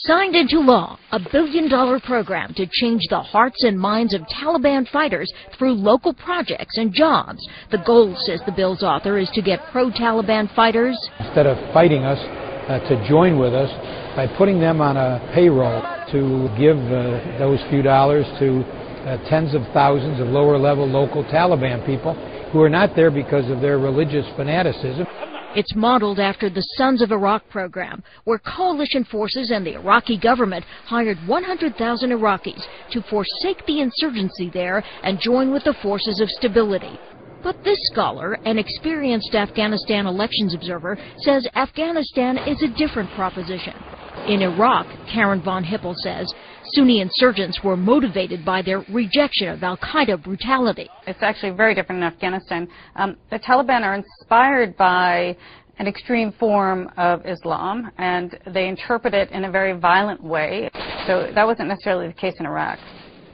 Signed into law, a billion-dollar program to change the hearts and minds of Taliban fighters through local projects and jobs. The goal, says the bill's author, is to get pro-Taliban fighters, instead of fighting us, to join with us by putting them on a payroll to give those few dollars to tens of thousands of lower-level local Taliban people who are not there because of their religious fanaticism. It's modeled after the Sons of Iraq program, where coalition forces and the Iraqi government hired 100,000 Iraqis to forsake the insurgency there and join with the forces of stability. But this scholar, an experienced Afghanistan elections observer, says Afghanistan is a different proposition. In Iraq, Karen von Hippel says, Sunni insurgents were motivated by their rejection of al-Qaeda brutality. It's actually very different in Afghanistan. The Taliban are inspired by an extreme form of Islam, and they interpret it in a very violent way. So that wasn't necessarily the case in Iraq.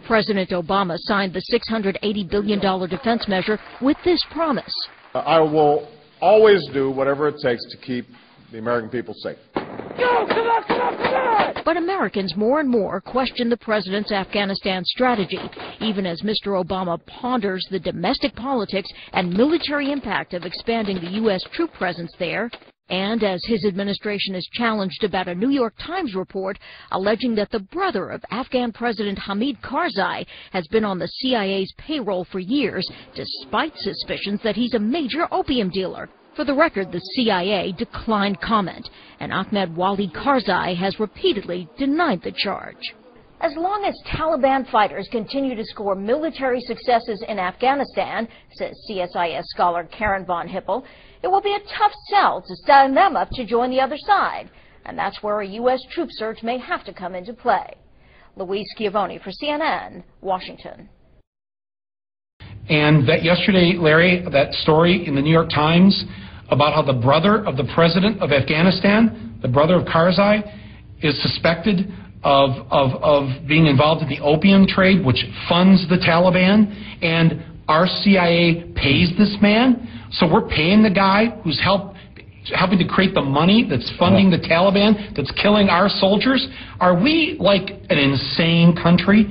President Obama signed the $680 billion defense measure with this promise. I will always do whatever it takes to keep the American people safe. Go, come on, come on, come on! But Americans more and more question the president's Afghanistan strategy, even as Mr. Obama ponders the domestic politics and military impact of expanding the U.S. troop presence there, and as his administration is challenged about a New York Times report alleging that the brother of Afghan President Hamid Karzai has been on the CIA's payroll for years, despite suspicions that he's a major opium dealer. For the record, the CIA declined comment, and Ahmed Wali Karzai has repeatedly denied the charge. As long as Taliban fighters continue to score military successes in Afghanistan, says CSIS scholar Karen von Hippel, it will be a tough sell to stand them up to join the other side. And that's where a U.S. troop surge may have to come into play. Louise Schiavone for CNN, Washington. And that yesterday, Larry, that story in the New York Times about how the brother of the president of Afghanistan, the brother of Karzai, is suspected of being involved in the opium trade, which funds the Taliban, and our CIA pays this man. So we're paying the guy who's helping to create the money that's funding the Taliban, that's killing our soldiers. Are we like an insane country?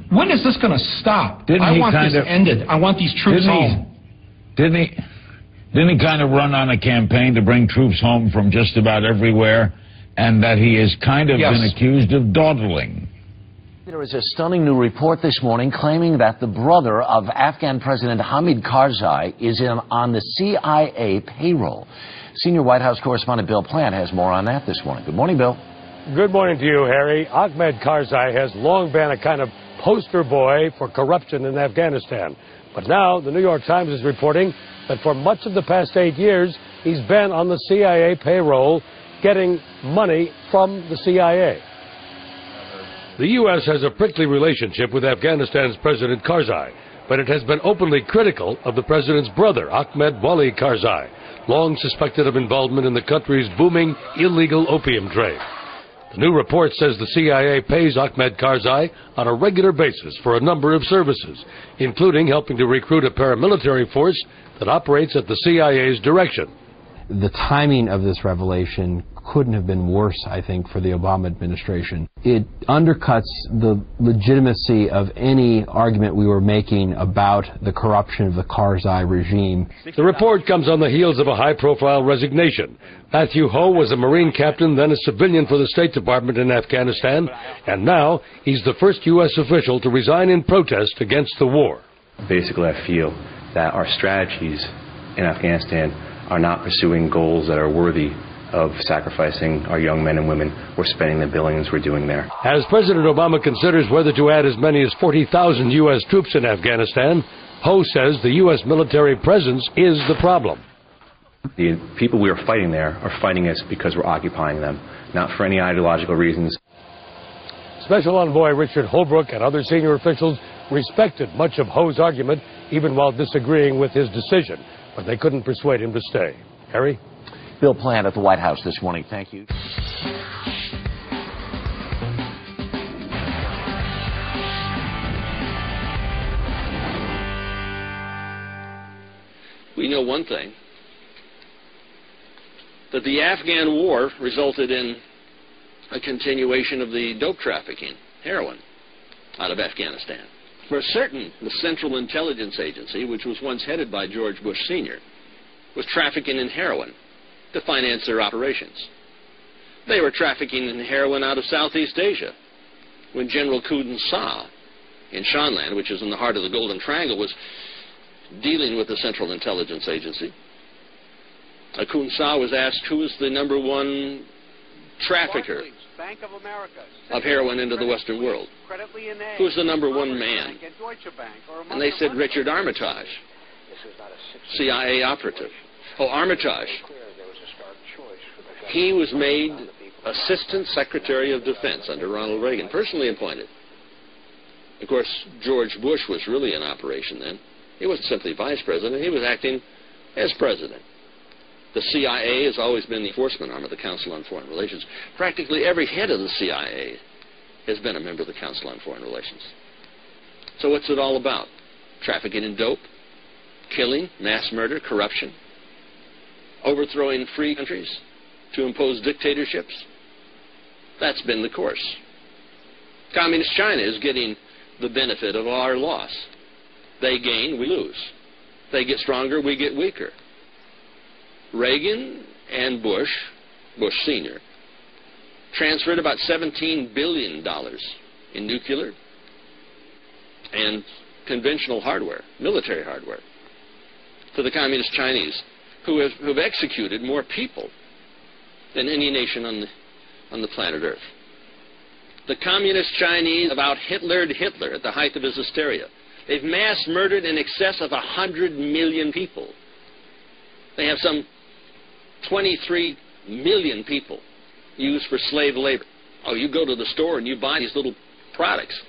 When is this going to stop? I want this ended. I want these troops home. Didn't he kind of run on a campaign to bring troops home from just about everywhere, and that he has kind of been accused of dawdling? There is a stunning new report this morning claiming that the brother of Afghan President Hamid Karzai is on the CIA payroll. Senior White House correspondent Bill Plant has more on that this morning. Good morning, Bill. Good morning to you, Harry. Ahmed Karzai has long been a kind of poster boy for corruption in Afghanistan. But now the New York Times is reporting that for much of the past 8 years, he's been on the CIA payroll getting money from the CIA. The U.S. has a prickly relationship with Afghanistan's President Karzai, but it has been openly critical of the president's brother, Ahmed Wali Karzai, long suspected of involvement in the country's booming illegal opium trade. The new report says the CIA pays Ahmed Karzai on a regular basis for a number of services, including helping to recruit a paramilitary force that operates at the CIA's direction. The timing of this revelation couldn't have been worse, I think, for the Obama administration. It undercuts the legitimacy of any argument we were making about the corruption of the Karzai regime. The report comes on the heels of a high-profile resignation. Matthew Ho was a Marine captain, then a civilian for the State Department in Afghanistan, and now he's the first U.S. official to resign in protest against the war. Basically, I feel that our strategies in Afghanistan are not pursuing goals that are worthy of sacrificing our young men and women or spending the billions we're doing there. As President Obama considers whether to add as many as 40,000 U.S. troops in Afghanistan, Ho says the U.S. military presence is the problem. The people we are fighting there are fighting us because we're occupying them, not for any ideological reasons. Special Envoy Richard Holbrooke and other senior officials respected much of Ho's argument, even while disagreeing with his decision, but they couldn't persuade him to stay. Harry? Bill Plant at the White House this morning. Thank you. We know one thing, that the Afghan war resulted in a continuation of the dope trafficking, heroin, out of Afghanistan. For certain, the Central Intelligence Agency, which was once headed by George Bush Sr., was trafficking in heroin to finance their operations. They were trafficking in heroin out of Southeast Asia when General Khodaidad in Shanland, which is in the heart of the Golden Triangle, was dealing with the Central Intelligence Agency. Khodaidad was asked who was the #1 trafficker of heroin into the Western world. Who was the #1 man? And they said Richard Armitage, CIA operative. Oh, Armitage. He was made Assistant Secretary of Defense under Ronald Reagan, personally appointed. Of course, George Bush was really in operation then. He wasn't simply vice president, he was acting as president. The CIA has always been the enforcement arm of the Council on Foreign Relations. Practically every head of the CIA has been a member of the Council on Foreign Relations. So what's it all about? Trafficking in dope, killing, mass murder, corruption, overthrowing free countries to impose dictatorships? That's been the course. Communist China is getting the benefit of our loss. They gain, we lose. They get stronger, we get weaker. Reagan and Bush Sr., transferred about $17 billion in nuclear and conventional hardware, military hardware, to the Communist Chinese, who've executed more people than any nation on the planet Earth. The Communist Chinese about Hitlered Hitler at the height of his hysteria. They've mass murdered in excess of 100 million people. They have some 23 million people used for slave labor. Oh, you go to the store and you buy these little products.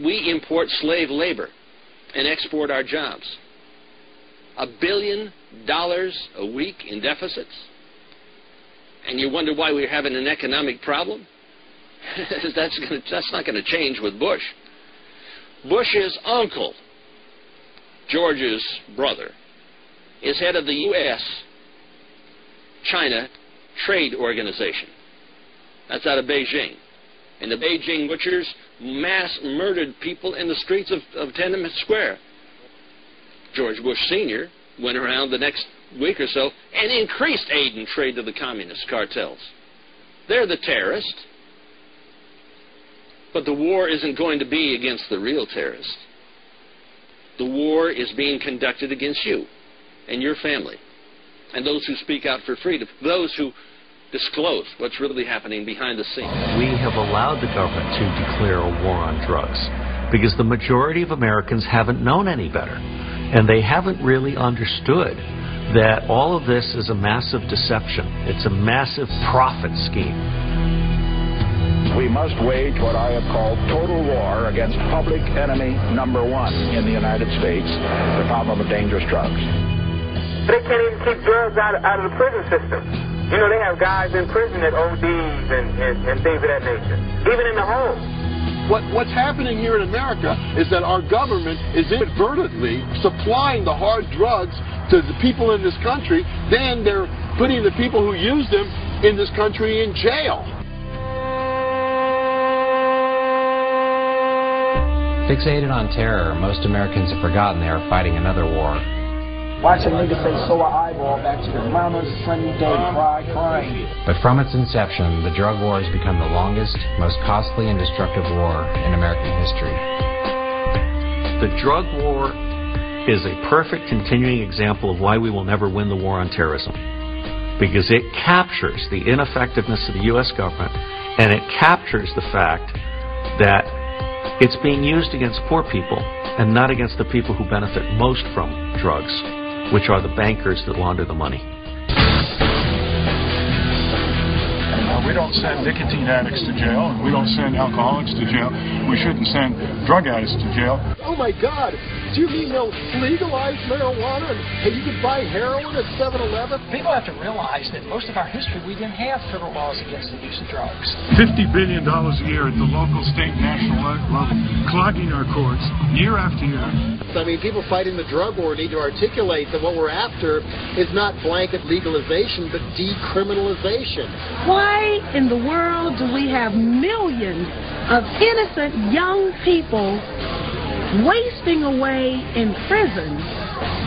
We import slave labor and export our jobs. $1 billion a week in deficits. And you wonder why we're having an economic problem? That's not going to change with Bush. Bush's uncle, George's brother, is head of the U.S.-China Trade Organization. That's out of Beijing. And the Beijing butchers mass murdered people in the streets of Tiananmen Square. George Bush Sr. went around the next week or so and increased aid and trade to the communist cartels. They're the terrorists. But the war isn't going to be against the real terrorists. The war is being conducted against you and your family, and those who speak out for freedom, those who disclose what's really happening behind the scenes. We have allowed the government to declare a war on drugs because the majority of Americans haven't known any better, and they haven't really understood that all of this is a massive deception. It's a massive profit scheme. We must wage what I have called total war against public enemy #1 in the United States, the problem of dangerous drugs. They can't even keep drugs out of the prison system. You know, they have guys in prison that ODs and things of that nature, even in the home. What's happening here in America is that our government is inadvertently supplying the hard drugs to the people in this country. Then they're putting the people who use them in this country in jail. Fixated on terror, most Americans have forgotten they are fighting another war. Watch a nigga say, "So I eyeball back to the mama's sunny day, crying." But from its inception, the drug war has become the longest, most costly and destructive war in American history. The drug war is a perfect continuing example of why we will never win the war on terrorism. Because it captures the ineffectiveness of the U.S. government, and it captures the fact that it's being used against poor people and not against the people who benefit most from drugs, which are the bankers that launder the money. We don't send nicotine addicts to jail, and we don't send alcoholics to jail. We shouldn't send drug addicts to jail. Oh my God, Do you mean they'll legalize marijuana and you can buy heroin at 7-Eleven? People have to realize that most of our history we didn't have federal laws against the use of drugs. $50 billion a year at the local, state, national level, clogging our courts year after year. I mean, people fighting the drug war need to articulate that what we're after is not blanket legalization, but decriminalization. Why in the world do we have millions of innocent young people wasting away in prison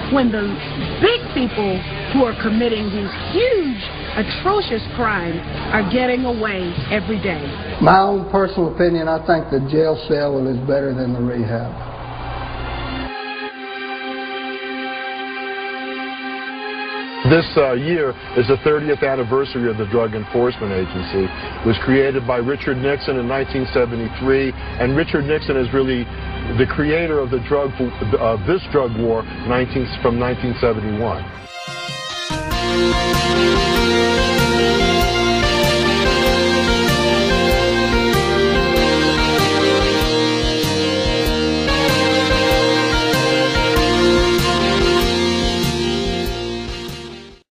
when the big people who are committing these huge, atrocious crimes are getting away every day? My own personal opinion, I think the jail cell is better than the rehab. This year is the 30th anniversary of the Drug Enforcement Agency. It was created by Richard Nixon in 1973, and Richard Nixon is really the creator of the this drug war from 1971.